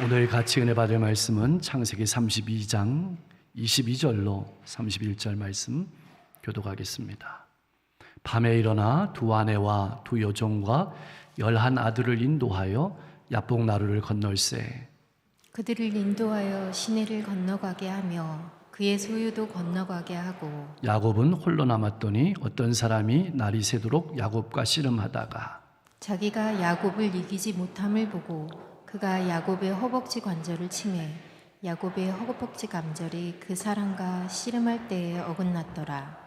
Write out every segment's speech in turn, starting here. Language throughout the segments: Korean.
오늘 같이 은혜 받을 말씀은 창세기 32장 22절로 31절 말씀 교독하겠습니다. 밤에 일어나 두 아내와 두 여종과 11 아들을 인도하여 야복 나루를 건널세. 그들을 인도하여 시내를 건너가게 하며 그의 소유도 건너가게 하고 야곱은 홀로 남았더니 어떤 사람이 날이 새도록 야곱과 씨름하다가 자기가 야곱을 이기지 못함을 보고 그가 야곱의 허벅지 관절을 치매 야곱의 허벅지 관절이 그 사람과 씨름할 때에 어긋났더라.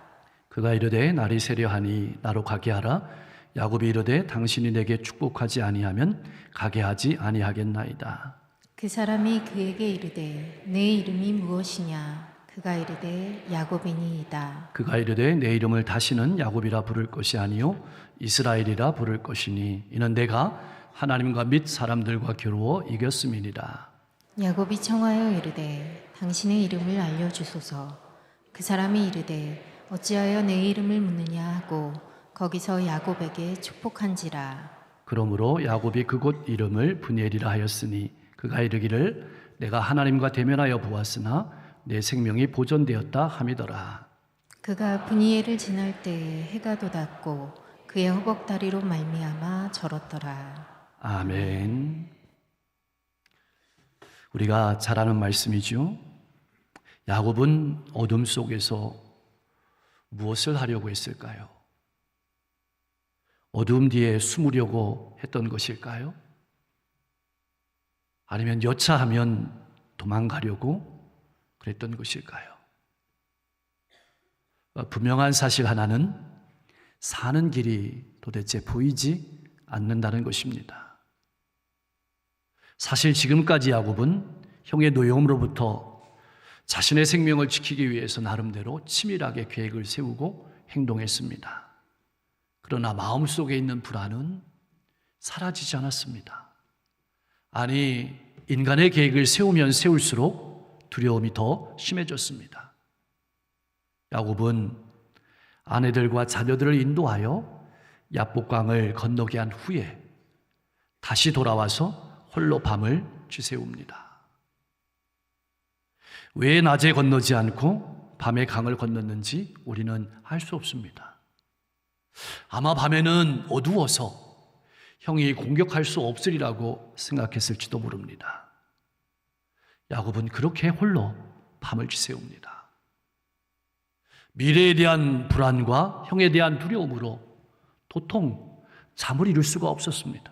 그가 이르되 날이 새려하니 나로 가게 하라. 야곱이 이르되 당신이 내게 축복하지 아니하면 가게 하지 아니하겠나이다. 그 사람이 그에게 이르되 내 이름이 무엇이냐? 그가 이르되 야곱이니이다. 그가 이르되 내 이름을 다시는 야곱이라 부를 것이 아니요 이스라엘이라 부를 것이니 이는 내가 하나님과 및 사람들과 겨루어 이겼음이니라. 야곱이 청하여 이르되 당신의 이름을 알려주소서. 그 사람이 이르되 어찌하여 내 이름을 묻느냐 하고 거기서 야곱에게 축복한지라. 그러므로 야곱이 그곳 이름을 브니엘이라 하였으니 그가 이르기를 내가 하나님과 대면하여 보았으나 내 생명이 보존되었다 함이더라. 그가 브니엘을 지날 때에 해가 돋았고 그의 허벅다리로 말미암아 절었더라. 아멘. 우리가 잘 아는 말씀이죠. 야곱은 어둠 속에서 무엇을 하려고 했을까요? 어둠 뒤에 숨으려고 했던 것일까요? 아니면 여차하면 도망가려고 그랬던 것일까요? 분명한 사실 하나는 사는 길이 도대체 보이지 않는다는 것입니다. 사실 지금까지 야곱은 형의 노여움으로부터 자신의 생명을 지키기 위해서 나름대로 치밀하게 계획을 세우고 행동했습니다. 그러나 마음속에 있는 불안은 사라지지 않았습니다. 아니, 인간의 계획을 세우면 세울수록 두려움이 더 심해졌습니다. 야곱은 아내들과 자녀들을 인도하여 야복강을 건너게 한 후에 다시 돌아와서 홀로 밤을 지새웁니다. 왜 낮에 건너지 않고 밤에 강을 건넜는지 우리는 알 수 없습니다. 아마 밤에는 어두워서 형이 공격할 수 없으리라고 생각했을지도 모릅니다. 야곱은 그렇게 홀로 밤을 지새웁니다. 미래에 대한 불안과 형에 대한 두려움으로 도통 잠을 이룰 수가 없었습니다.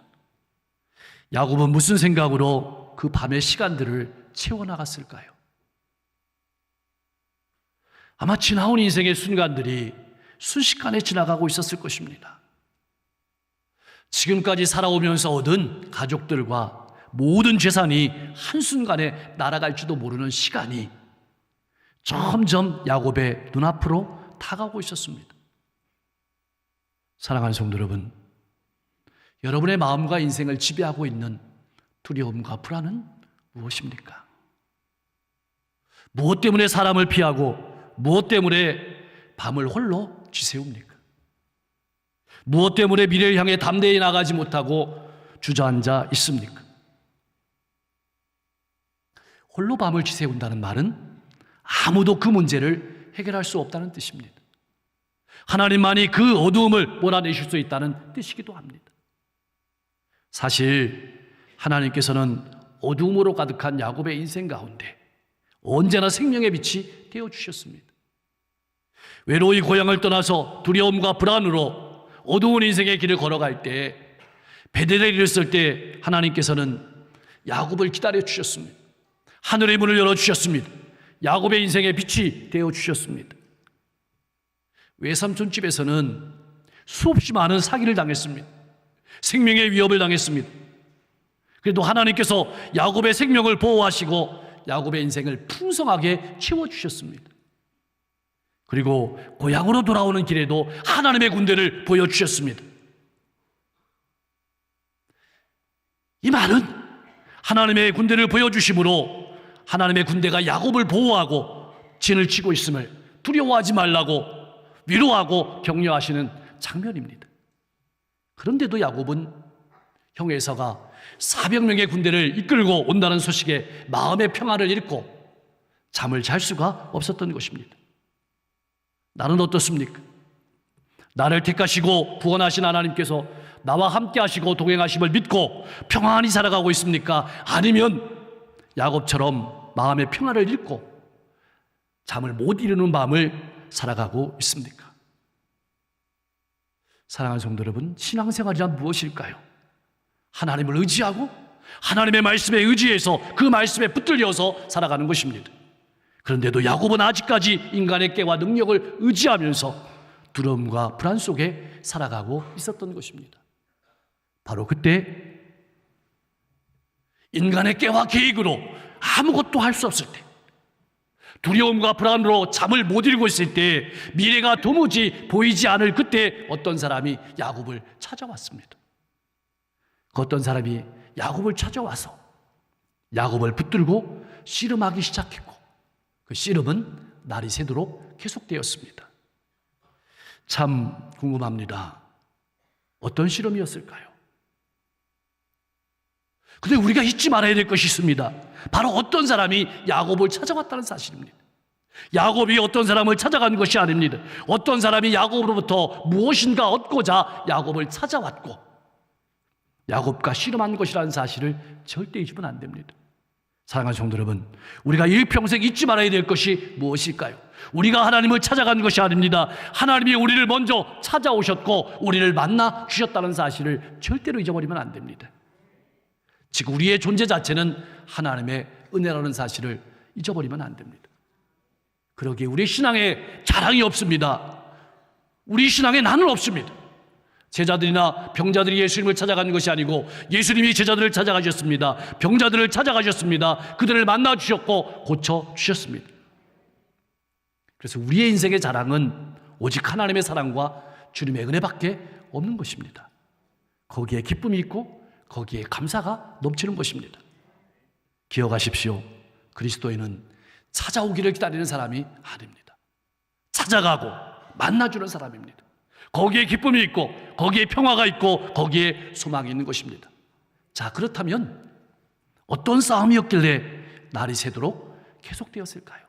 야곱은 무슨 생각으로 그 밤의 시간들을 채워나갔을까요? 아마 지나온 인생의 순간들이 순식간에 지나가고 있었을 것입니다. 지금까지 살아오면서 얻은 가족들과 모든 재산이 한순간에 날아갈지도 모르는 시간이 점점 야곱의 눈앞으로 다가오고 있었습니다. 사랑하는 성도 여러분, 여러분의 마음과 인생을 지배하고 있는 두려움과 불안은 무엇입니까? 무엇 때문에 사람을 피하고 무엇 때문에 밤을 홀로 지새웁니까? 무엇 때문에 미래를 향해 담대히 나가지 못하고 주저앉아 있습니까? 홀로 밤을 지새운다는 말은 아무도 그 문제를 해결할 수 없다는 뜻입니다. 하나님만이 그 어두움을 몰아내실 수 있다는 뜻이기도 합니다. 사실 하나님께서는 어두움으로 가득한 야곱의 인생 가운데 언제나 생명의 빛이 되어주셨습니다. 외로이 고향을 떠나서 두려움과 불안으로 어두운 인생의 길을 걸어갈 때 베델에 이르렀을 때 하나님께서는 야곱을 기다려 주셨습니다. 하늘의 문을 열어주셨습니다. 야곱의 인생의 빛이 되어주셨습니다. 외삼촌 집에서는 수없이 많은 사기를 당했습니다. 생명의 위협을 당했습니다. 그래도 하나님께서 야곱의 생명을 보호하시고 야곱의 인생을 풍성하게 채워주셨습니다. 그리고 고향으로 돌아오는 길에도 하나님의 군대를 보여주셨습니다. 이 말은 하나님의 군대를 보여주심으로 하나님의 군대가 야곱을 보호하고 진을 치고 있음을 두려워하지 말라고 위로하고 격려하시는 장면입니다. 그런데도 야곱은 형 에서가 400명의 군대를 이끌고 온다는 소식에 마음의 평화를 잃고 잠을 잘 수가 없었던 것입니다. 나는 어떻습니까? 나를 택하시고 구원하신 하나님께서 나와 함께 하시고 동행하심을 믿고 평안히 살아가고 있습니까? 아니면 야곱처럼 마음의 평화를 잃고 잠을 못 이루는 밤을 살아가고 있습니까? 사랑하는 성도 여러분, 신앙생활이란 무엇일까요? 하나님을 의지하고 하나님의 말씀에 의지해서 그 말씀에 붙들려서 살아가는 것입니다. 그런데도 야곱은 아직까지 인간의 깨와 능력을 의지하면서 두려움과 불안 속에 살아가고 있었던 것입니다. 바로 그때 인간의 깨와 계획으로 아무것도 할 수 없을 때, 두려움과 불안으로 잠을 못 이루고 있을 때, 미래가 도무지 보이지 않을 그때 어떤 사람이 야곱을 찾아왔습니다. 그 어떤 사람이 야곱을 찾아와서 야곱을 붙들고 씨름하기 시작했고, 그 씨름은 날이 새도록 계속되었습니다. 참 궁금합니다. 어떤 씨름이었을까요? 근데 우리가 잊지 말아야 될 것이 있습니다. 바로 어떤 사람이 야곱을 찾아왔다는 사실입니다. 야곱이 어떤 사람을 찾아간 것이 아닙니다. 어떤 사람이 야곱으로부터 무엇인가 얻고자 야곱을 찾아왔고 야곱과 씨름한 것이라는 사실을 절대 잊으면 안 됩니다. 사랑하는 성도 여러분, 우리가 일평생 잊지 말아야 될 것이 무엇일까요? 우리가 하나님을 찾아간 것이 아닙니다. 하나님이 우리를 먼저 찾아오셨고 우리를 만나 주셨다는 사실을 절대로 잊어버리면 안 됩니다. 즉 우리의 존재 자체는 하나님의 은혜라는 사실을 잊어버리면 안 됩니다. 그러기에 우리 신앙에 자랑이 없습니다. 우리 신앙에 나는 없습니다. 제자들이나 병자들이 예수님을 찾아간 것이 아니고 예수님이 제자들을 찾아가셨습니다. 병자들을 찾아가셨습니다. 그들을 만나 주셨고 고쳐 주셨습니다. 그래서 우리의 인생의 자랑은 오직 하나님의 사랑과 주님의 은혜밖에 없는 것입니다. 거기에 기쁨이 있고 거기에 감사가 넘치는 것입니다. 기억하십시오. 그리스도인은 찾아오기를 기다리는 사람이 아닙니다. 찾아가고 만나주는 사람입니다. 거기에 기쁨이 있고 거기에 평화가 있고 거기에 소망이 있는 것입니다. 자, 그렇다면 어떤 싸움이었길래 날이 새도록 계속되었을까요?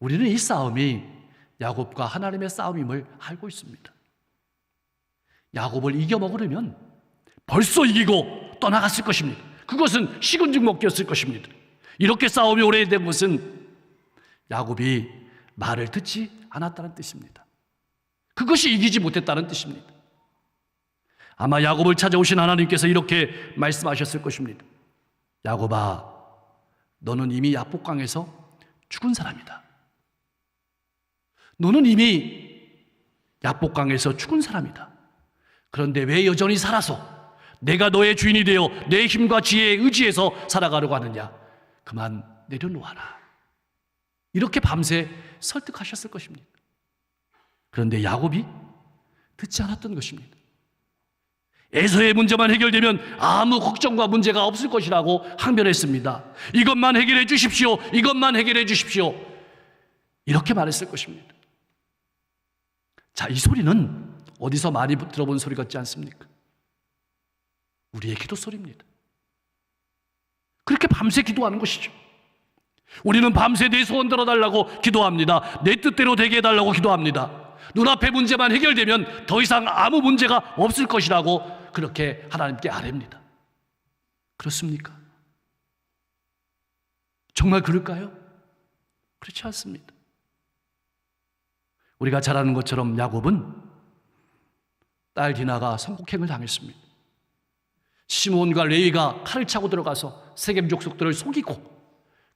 우리는 이 싸움이 야곱과 하나님의 싸움임을 알고 있습니다. 야곱을 이겨먹으려면 벌써 이기고 떠나갔을 것입니다. 그것은 식은 죽 먹기였을 것입니다. 이렇게 싸움이 오래된 것은 야곱이 말을 듣지 않았다는 뜻입니다. 그것이 이기지 못했다는 뜻입니다. 아마 야곱을 찾아오신 하나님께서 이렇게 말씀하셨을 것입니다. 야곱아, 너는 이미 야복강에서 죽은 사람이다. 너는 이미 야복강에서 죽은 사람이다. 그런데 왜 여전히 살아서 내가 너의 주인이 되어 내 힘과 지혜에 의지해서 살아가려고 하느냐? 그만 내려놓아라. 이렇게 밤새 설득하셨을 것입니다. 그런데 야곱이 듣지 않았던 것입니다. 에서의 문제만 해결되면 아무 걱정과 문제가 없을 것이라고 항변했습니다. 이것만 해결해 주십시오. 이것만 해결해 주십시오. 이렇게 말했을 것입니다. 자, 이 소리는 어디서 많이 들어본 소리 같지 않습니까? 우리의 기도 소리입니다. 그렇게 밤새 기도하는 것이죠. 우리는 밤새 내 소원 들어달라고 기도합니다. 내 뜻대로 되게 해달라고 기도합니다. 눈앞의 문제만 해결되면 더 이상 아무 문제가 없을 것이라고 그렇게 하나님께 아뢰입니다. 그렇습니까? 정말 그럴까요? 그렇지 않습니다. 우리가 잘 아는 것처럼 야곱은 딸 디나가 성폭행을 당했습니다. 시몬과 레위가 칼을 차고 들어가서 세겜 족속들을 속이고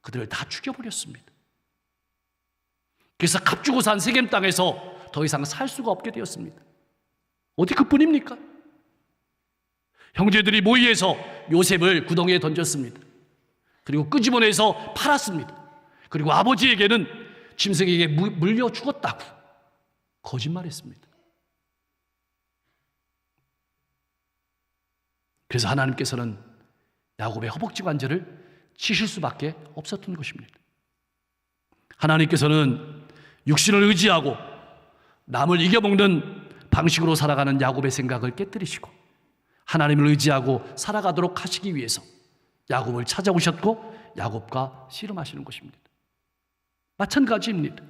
그들을 다 죽여버렸습니다. 그래서 값주고 산 세겜 땅에서 더 이상 살 수가 없게 되었습니다. 어디 그뿐입니까? 형제들이 모의해서 요셉을 구덩이에 던졌습니다. 그리고 끄집어내서 팔았습니다. 그리고 아버지에게는 짐승에게 물려 죽었다고 거짓말했습니다. 그래서 하나님께서는 야곱의 허벅지 관절을 치실 수밖에 없었던 것입니다. 하나님께서는 육신을 의지하고 남을 이겨먹는 방식으로 살아가는 야곱의 생각을 깨뜨리시고 하나님을 의지하고 살아가도록 하시기 위해서 야곱을 찾아오셨고 야곱과 씨름하시는 것입니다. 마찬가지입니다.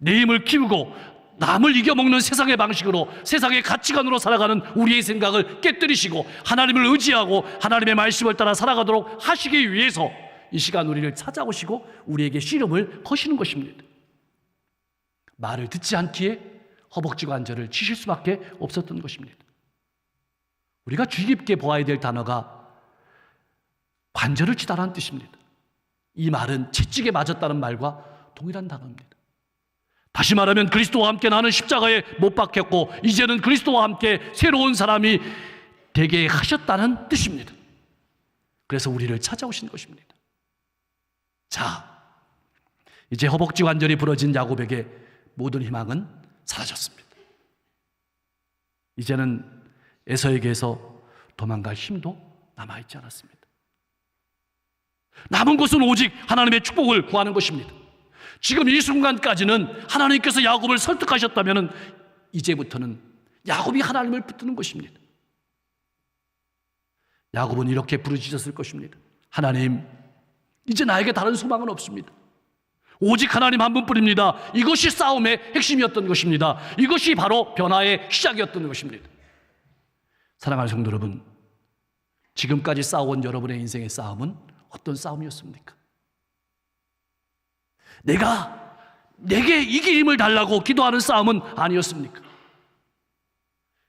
내 힘을 키우고 남을 이겨먹는 세상의 방식으로, 세상의 가치관으로 살아가는 우리의 생각을 깨뜨리시고 하나님을 의지하고 하나님의 말씀을 따라 살아가도록 하시기 위해서 이 시간 우리를 찾아오시고 우리에게 씨름을 거시는 것입니다. 말을 듣지 않기에 허벅지 관절을 치실 수밖에 없었던 것입니다. 우리가 주의 깊게 보아야 될 단어가 관절을 치다라는 뜻입니다. 이 말은 채찍에 맞았다는 말과 동일한 단어입니다. 다시 말하면 그리스도와 함께 나는 십자가에 못 박혔고 이제는 그리스도와 함께 새로운 사람이 되게 하셨다는 뜻입니다. 그래서 우리를 찾아오신 것입니다. 자, 이제 허벅지 관절이 부러진 야곱에게 모든 희망은 사라졌습니다. 이제는 에서에게서 도망갈 힘도 남아있지 않았습니다. 남은 것은 오직 하나님의 축복을 구하는 것입니다. 지금 이 순간까지는 하나님께서 야곱을 설득하셨다면 이제부터는 야곱이 하나님을 붙드는 것입니다. 야곱은 이렇게 부르짖었을 것입니다. 하나님, 이제 나에게 다른 소망은 없습니다. 오직 하나님 한 분뿐입니다. 이것이 싸움의 핵심이었던 것입니다. 이것이 바로 변화의 시작이었던 것입니다. 사랑하는 성도 여러분, 지금까지 싸워온 여러분의 인생의 싸움은 어떤 싸움이었습니까? 내게 이길 힘을 달라고 기도하는 싸움은 아니었습니까?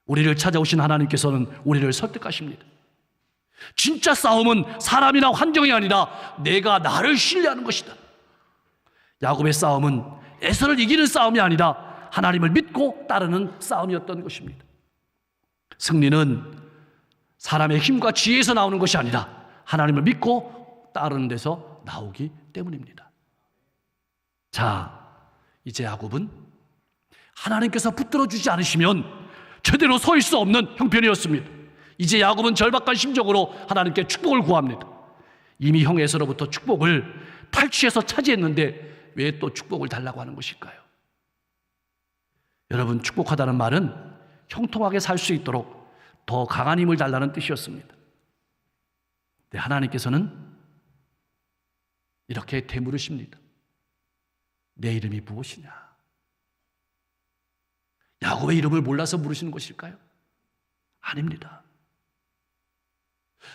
우리를 찾아오신 하나님께서는 우리를 설득하십니다. 진짜 싸움은 사람이나 환경이 아니라 내가 나를 신뢰하는 것이다. 야곱의 싸움은 에서를 이기는 싸움이 아니라 하나님을 믿고 따르는 싸움이었던 것입니다. 승리는 사람의 힘과 지혜에서 나오는 것이 아니라 하나님을 믿고 따르는 데서 나오기 때문입니다. 자, 이제 야곱은 하나님께서 붙들어 주지 않으시면 제대로 서 있을 수 없는 형편이었습니다. 이제 야곱은 절박한 심정으로 하나님께 축복을 구합니다. 이미 형 에서로부터 축복을 탈취해서 차지했는데 왜 또 축복을 달라고 하는 것일까요? 여러분, 축복하다는 말은 형통하게 살 수 있도록 더 강한 힘을 달라는 뜻이었습니다. 네, 하나님께서는 이렇게 되물으십니다. 내 이름이 무엇이냐? 야곱의 이름을 몰라서 물으시는 것일까요? 아닙니다.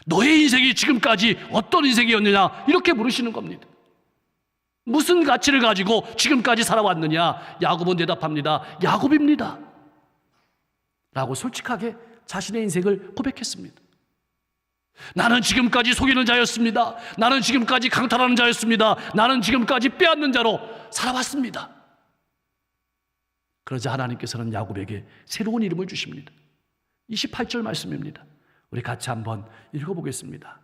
너의 인생이 지금까지 어떤 인생이었느냐? 이렇게 물으시는 겁니다. 무슨 가치를 가지고 지금까지 살아왔느냐? 야곱은 대답합니다. 야곱입니다. 라고 솔직하게 자신의 인생을 고백했습니다. 나는 지금까지 속이는 자였습니다. 나는 지금까지 강탈하는 자였습니다. 나는 지금까지 빼앗는 자로 살아왔습니다. 그러자 하나님께서는 야곱에게 새로운 이름을 주십니다. 28절 말씀입니다. 우리 같이 한번 읽어보겠습니다.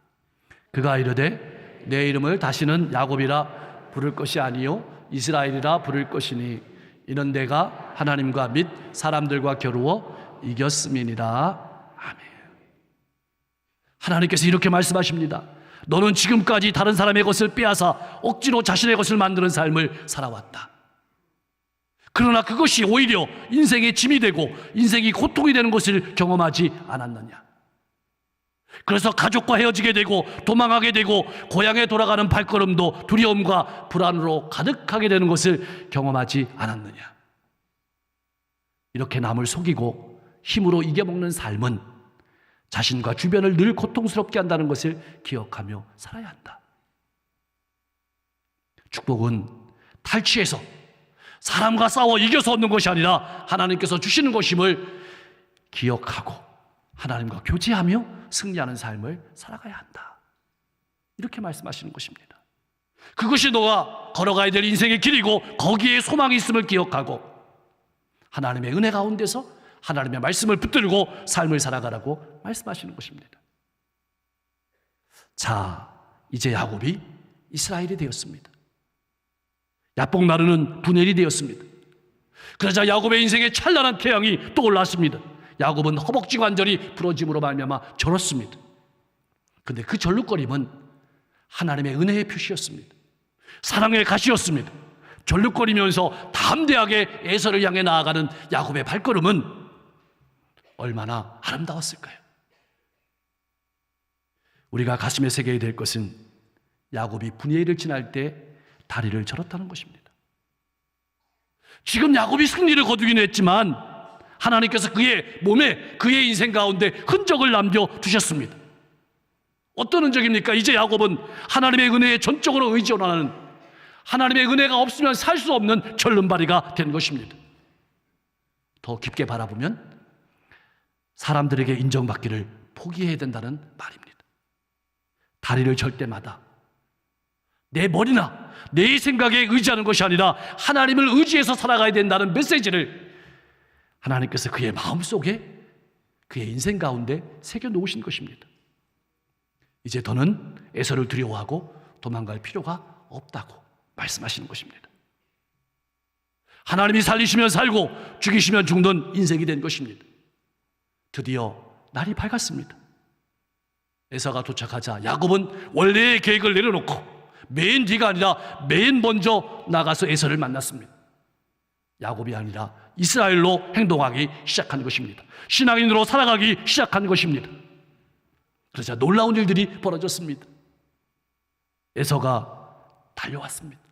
그가 이르되 내 이름을 다시는 야곱이라 부를 것이 아니요 이스라엘이라 부를 것이니 이는 내가 하나님과 및 사람들과 겨루어 이겼음이니라. 아멘. 하나님께서 이렇게 말씀하십니다. 너는 지금까지 다른 사람의 것을 빼앗아 억지로 자신의 것을 만드는 삶을 살아왔다. 그러나 그것이 오히려 인생의 짐이 되고 인생이 고통이 되는 것을 경험하지 않았느냐? 그래서 가족과 헤어지게 되고 도망하게 되고 고향에 돌아가는 발걸음도 두려움과 불안으로 가득하게 되는 것을 경험하지 않았느냐? 이렇게 남을 속이고 힘으로 이겨먹는 삶은 자신과 주변을 늘 고통스럽게 한다는 것을 기억하며 살아야 한다. 축복은 탈취해서 사람과 싸워 이겨서 얻는 것이 아니라 하나님께서 주시는 것임을 기억하고 하나님과 교제하며 승리하는 삶을 살아가야 한다. 이렇게 말씀하시는 것입니다. 그것이 너가 걸어가야 될 인생의 길이고 거기에 소망이 있음을 기억하고 하나님의 은혜 가운데서 하나님의 말씀을 붙들고 삶을 살아가라고 말씀하시는 것입니다. 자, 이제 야곱이 이스라엘이 되었습니다. 야복 나르는 분열이 되었습니다. 그러자 야곱의 인생에 찬란한 태양이 떠올랐습니다. 야곱은 허벅지 관절이 부러짐으로 말미암아 절었습니다. 그런데 그 절룩거림은 하나님의 은혜의 표시였습니다. 사랑의 가시였습니다. 절룩거리면서 담대하게 에서를 향해 나아가는 야곱의 발걸음은 얼마나 아름다웠을까요? 우리가 가슴에 새겨야 될 것은 야곱이 분이엘을 지날 때 다리를 절었다는 것입니다. 지금 야곱이 승리를 거두긴 했지만 하나님께서 그의 몸에, 그의 인생 가운데 흔적을 남겨두셨습니다. 어떤 흔적입니까? 이제 야곱은 하나님의 은혜에 전적으로 의존하는, 하나님의 은혜가 없으면 살 수 없는 절름발이가 된 것입니다. 더 깊게 바라보면 사람들에게 인정받기를 포기해야 된다는 말입니다. 다리를 절 때마다 내 머리나 내 생각에 의지하는 것이 아니라 하나님을 의지해서 살아가야 된다는 메시지를 하나님께서 그의 마음속에, 그의 인생 가운데 새겨놓으신 것입니다. 이제 더는 에서를 두려워하고 도망갈 필요가 없다고 말씀하시는 것입니다. 하나님이 살리시면 살고 죽이시면 죽는 인생이 된 것입니다. 드디어 날이 밝았습니다. 에서가 도착하자 야곱은 원래의 계획을 내려놓고 맨 뒤가 아니라 맨 먼저 나가서 에서를 만났습니다. 야곱이 아니라 이스라엘로 행동하기 시작한 것입니다. 신앙인으로 살아가기 시작한 것입니다. 그러자 놀라운 일들이 벌어졌습니다. 에서가 달려왔습니다.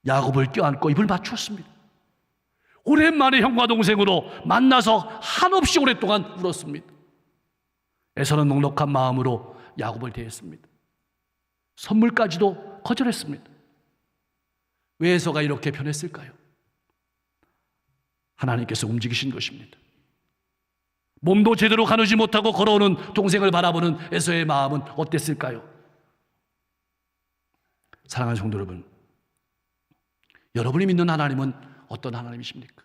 야곱을 껴안고 입을 맞추었습니다. 오랜만에 형과 동생으로 만나서 한없이 오랫동안 울었습니다. 에서는 넉넉한 마음으로 야곱을 대했습니다. 선물까지도 거절했습니다. 왜 에서가 이렇게 변했을까요? 하나님께서 움직이신 것입니다. 몸도 제대로 가누지 못하고 걸어오는 동생을 바라보는 에서의 마음은 어땠을까요? 사랑하는 성도 여러분, 여러분이 믿는 하나님은 어떤 하나님이십니까?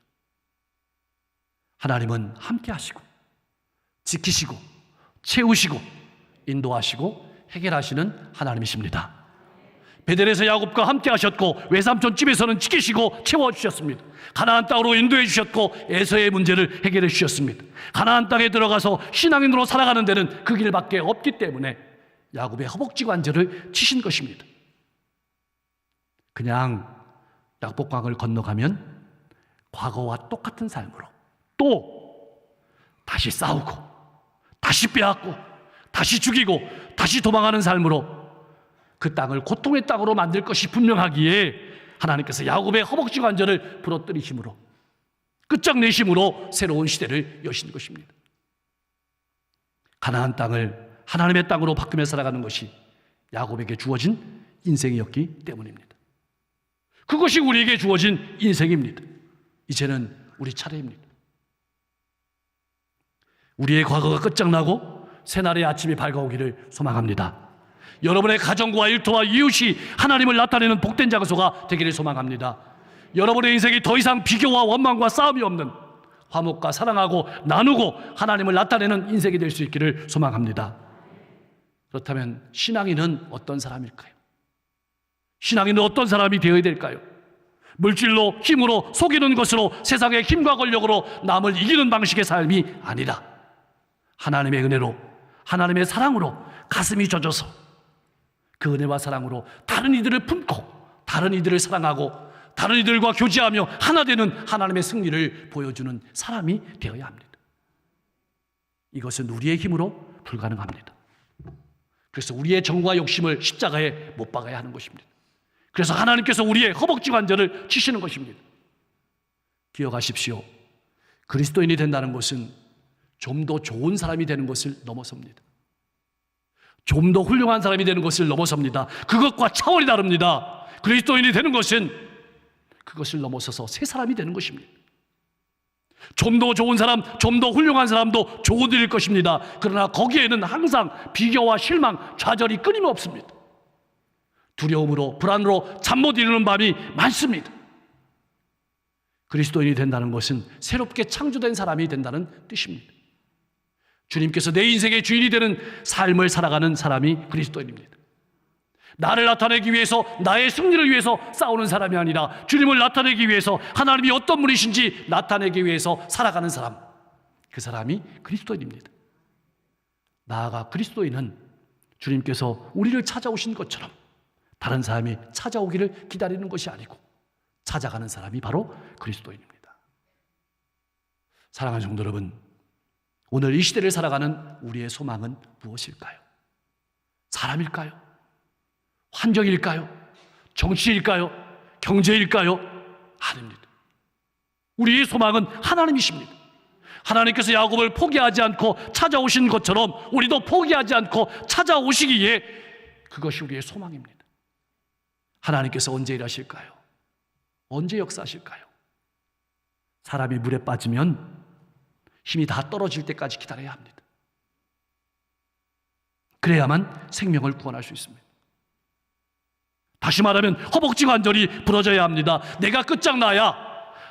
하나님은 함께 하시고 지키시고 채우시고 인도하시고 해결하시는 하나님이십니다. 베델에서 야곱과 함께 하셨고 외삼촌 집에서는 지키시고 채워주셨습니다. 가나안 땅으로 인도해 주셨고 에서의 문제를 해결해 주셨습니다. 가나안 땅에 들어가서 신앙인으로 살아가는 데는 그 길밖에 없기 때문에 야곱의 허벅지 관절을 치신 것입니다. 그냥 약복강을 건너가면 과거와 똑같은 삶으로 또 다시 싸우고 다시 빼앗고 다시 죽이고 다시 도망하는 삶으로 그 땅을 고통의 땅으로 만들 것이 분명하기에 하나님께서 야곱의 허벅지 관절을 부러뜨리심으로 끝장내심으로 새로운 시대를 여신 것입니다. 가나안 땅을 하나님의 땅으로 바꾸며 살아가는 것이 야곱에게 주어진 인생이었기 때문입니다. 그것이 우리에게 주어진 인생입니다. 이제는 우리 차례입니다. 우리의 과거가 끝장나고 새날의 아침이 밝아오기를 소망합니다. 여러분의 가정과 일터와 이웃이 하나님을 나타내는 복된 장소가 되기를 소망합니다. 여러분의 인생이 더 이상 비교와 원망과 싸움이 없는 화목과 사랑하고 나누고 하나님을 나타내는 인생이 될 수 있기를 소망합니다. 그렇다면 신앙인은 어떤 사람일까요? 신앙인은 어떤 사람이 되어야 될까요? 물질로, 힘으로, 속이는 것으로, 세상의 힘과 권력으로 남을 이기는 방식의 삶이 아니라 하나님의 은혜로, 하나님의 사랑으로 가슴이 젖어서 그 은혜와 사랑으로 다른 이들을 품고 다른 이들을 사랑하고 다른 이들과 교제하며 하나 되는 하나님의 승리를 보여주는 사람이 되어야 합니다. 이것은 우리의 힘으로 불가능합니다. 그래서 우리의 정과 욕심을 십자가에 못 박아야 하는 것입니다. 그래서 하나님께서 우리의 허벅지 관절을 치시는 것입니다. 기억하십시오. 그리스도인이 된다는 것은 좀 더 좋은 사람이 되는 것을 넘어섭니다. 좀 더 훌륭한 사람이 되는 것을 넘어섭니다. 그것과 차원이 다릅니다. 그리스도인이 되는 것은 그것을 넘어서서 새 사람이 되는 것입니다. 좀 더 좋은 사람, 좀 더 훌륭한 사람도 좋은 일일 것입니다. 그러나 거기에는 항상 비교와 실망, 좌절이 끊임없습니다. 두려움으로, 불안으로 잠 못 이루는 밤이 많습니다. 그리스도인이 된다는 것은 새롭게 창조된 사람이 된다는 뜻입니다. 주님께서 내 인생의 주인이 되는 삶을 살아가는 사람이 그리스도인입니다. 나를 나타내기 위해서, 나의 승리를 위해서 싸우는 사람이 아니라 주님을 나타내기 위해서, 하나님이 어떤 분이신지 나타내기 위해서 살아가는 사람, 그 사람이 그리스도인입니다. 나아가 그리스도인은 주님께서 우리를 찾아오신 것처럼 다른 사람이 찾아오기를 기다리는 것이 아니고 찾아가는 사람이 바로 그리스도인입니다. 사랑하는 성도 여러분, 오늘 이 시대를 살아가는 우리의 소망은 무엇일까요? 사람일까요? 환경일까요? 정치일까요? 경제일까요? 아닙니다. 우리의 소망은 하나님이십니다. 하나님께서 야곱을 포기하지 않고 찾아오신 것처럼 우리도 포기하지 않고 찾아오시기에 그것이 우리의 소망입니다. 하나님께서 언제 일하실까요? 언제 역사하실까요? 사람이 물에 빠지면 힘이 다 떨어질 때까지 기다려야 합니다. 그래야만 생명을 구원할 수 있습니다. 다시 말하면 허벅지 관절이 부러져야 합니다. 내가 끝장나야,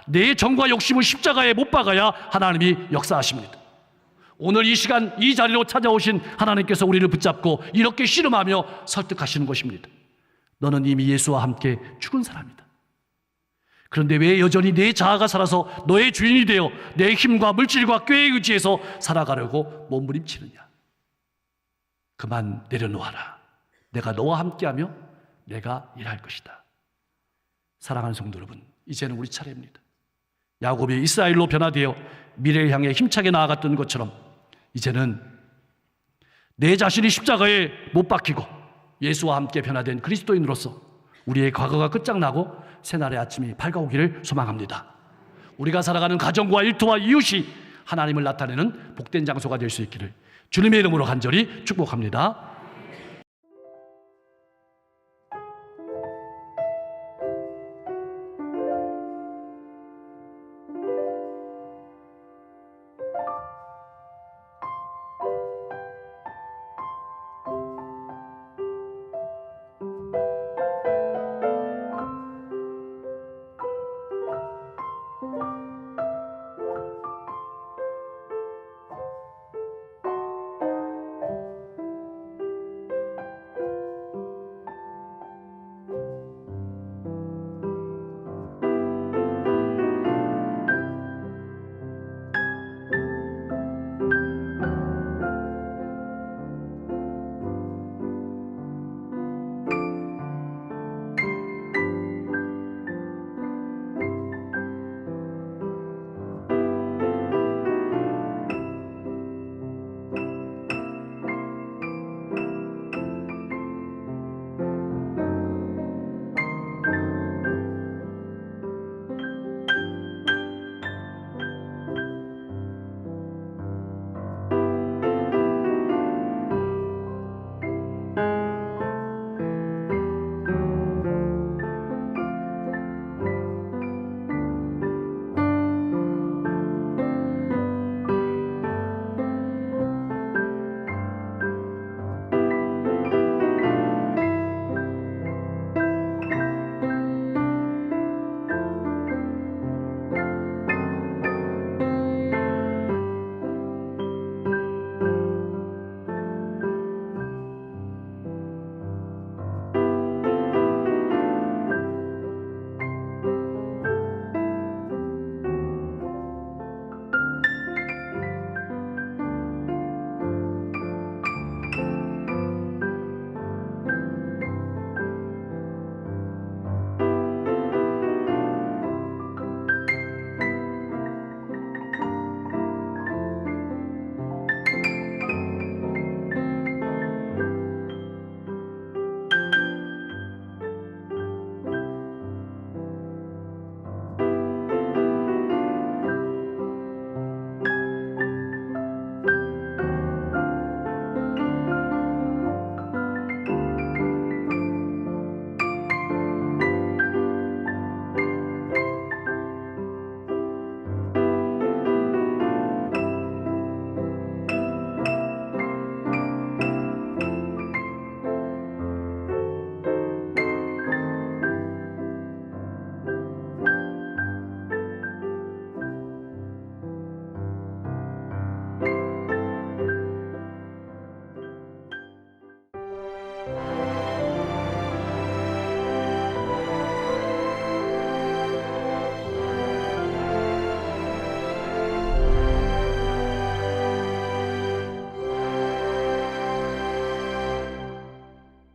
내 정과 욕심을 십자가에 못 박아야 하나님이 역사하십니다. 오늘 이 시간 이 자리로 찾아오신 하나님께서 우리를 붙잡고 이렇게 씨름하며 설득하시는 것입니다. 너는 이미 예수와 함께 죽은 사람이다. 그런데 왜 여전히 내 자아가 살아서 너의 주인이 되어 내 힘과 물질과 꾀에 의지해서 살아가려고 몸부림치느냐? 그만 내려놓아라. 내가 너와 함께하며 내가 일할 것이다. 사랑하는 성도 여러분, 이제는 우리 차례입니다. 야곱이 이스라엘로 변화되어 미래를 향해 힘차게 나아갔던 것처럼 이제는 내 자신이 십자가에 못 박히고 예수와 함께 변화된 그리스도인으로서 우리의 과거가 끝장나고 새날의 아침이 밝아오기를 소망합니다. 우리가 살아가는 가정과 일터와 이웃이 하나님을 나타내는 복된 장소가 될 수 있기를 주님의 이름으로 간절히 축복합니다.